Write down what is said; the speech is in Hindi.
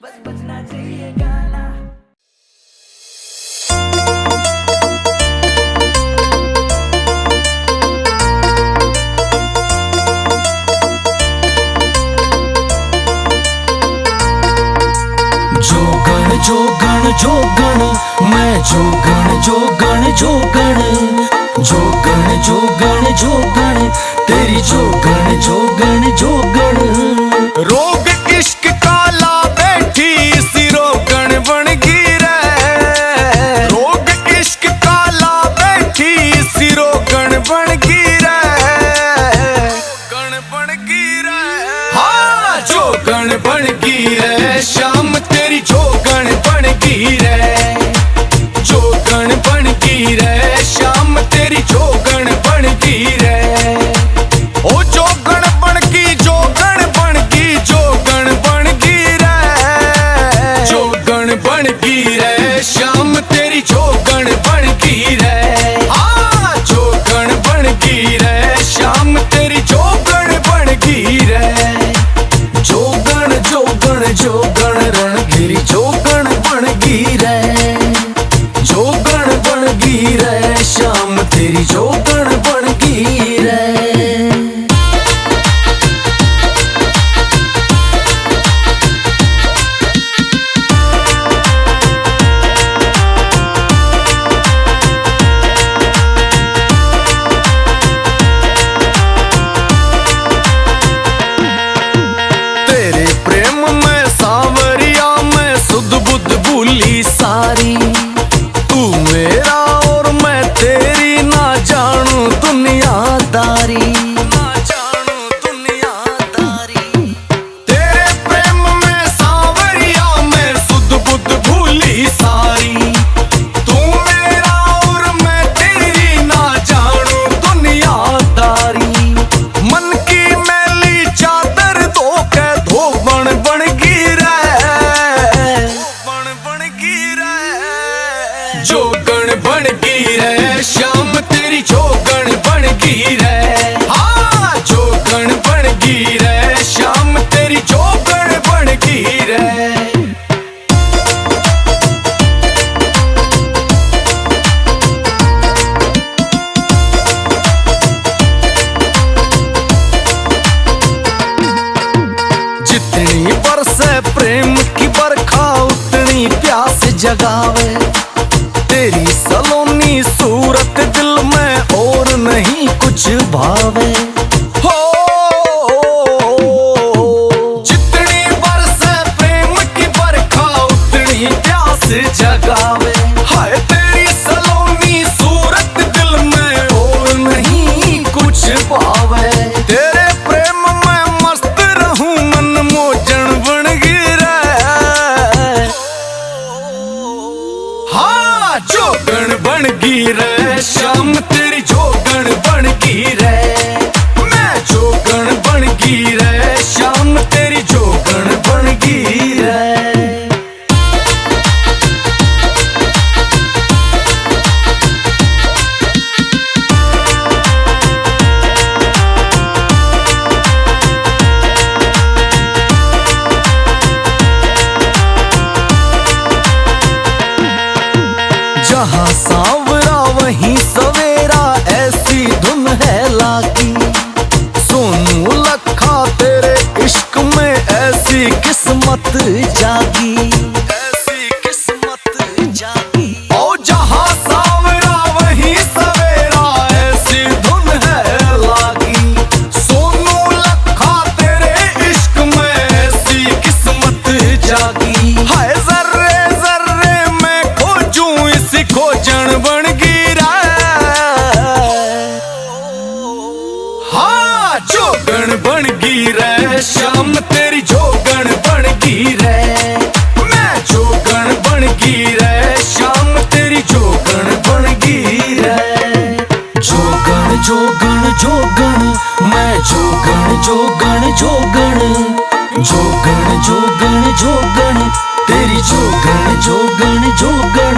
बस बजना चाहिए गाना। जोगण जोगण जोगण मैं जोगण जोगण जोगण जोगण जोगण जोगण तेरी जोगण जोगण जोगण। रोग इश्क काला बैठी सी रोगण बन गई रे। रोग इश्क काला बैठी सी रोगण बन गई रे। गण बन गई रे, हाँ जोगण बन गई रे। शाम तेरी जोगण बन गई रे। जोगण बन गई रे, शाम तेरी जोगण बन गई रे। ओ जोगण बन गई, जोगण बन गई, जोगण बन गई रे। जोगण बन गई रे, शाम तेरी जोगण बन गई रे। हाँ जोगण बन गई रे, शाम तेरी जोगण बन गई रे। जोगण जोगण जोगण रणगिरी जोगण बन गई रे। जोगण बन गई रे, शाम तेरी जोगण बन गई रे। तेरे प्रेम में सांवरिया मैं सुध बुध भूली सारी। तू मेरा और मैं तेरी ना जानू दुनियादारी। ना जानू दुनियादारी। तेरे प्रेम में सांवरिया मैं सुध बुध भूली सारी। तू मेरा और मैं तेरी ना जानू दुनियादारी। मन की मैली चादर धो के धोबन बन गई रे। बन बन गई रे। जोगण बन गई रे, शाम तेरी जोगण बन गई रे। हाँ जोगण बन गई रे, शाम तेरी जोगण बन गई रे। जितनी बरसे प्रेम की बरखा उतनी प्यास जगावे। तेरी सलोनी सूरत दिल में और नहीं कुछ भावे। हो जितनी बरसे प्रेम की बरखा उतनी प्यास जगावे। हाय तेरी सलोनी सूरत दिल में और नहीं कुछ भावे। तेरे प्रेम में मस्त रहूं मन मोजन बन गई रे। हाँ जोगण बन गई रे, शाम तेरी जोगण बन गई रे। मैं जोगण बन गई रे, शाम तेरी जोगण बन गई रे। जहाँ सांवरा वहीं सवेरा ऐसी धुन है लागी। सोनू लखा तेरे इश्क में ऐसी किस्मत जागी। ऐसी किस्मत जागी। ओ जहाँ सांवरा वहीं सवेरा ऐसी धुन है लागी। सोनू लखा तेरे इश्क में ऐसी किस्मत जागी। हाय जर्रे जर्रे मैं खोजूं इसी खोजन बन गई रे। हाँ जोगण बन गई रे, शाम तेरी जोगण बन गई रे। मैं जोगण बन गई रे, शाम तेरी जोगण बन गई रे। जोगण जोगण जोगण मैं जोगण जोगण जोगण जोगण जोगण जोगण तेरी जोगण जोगण जोगण।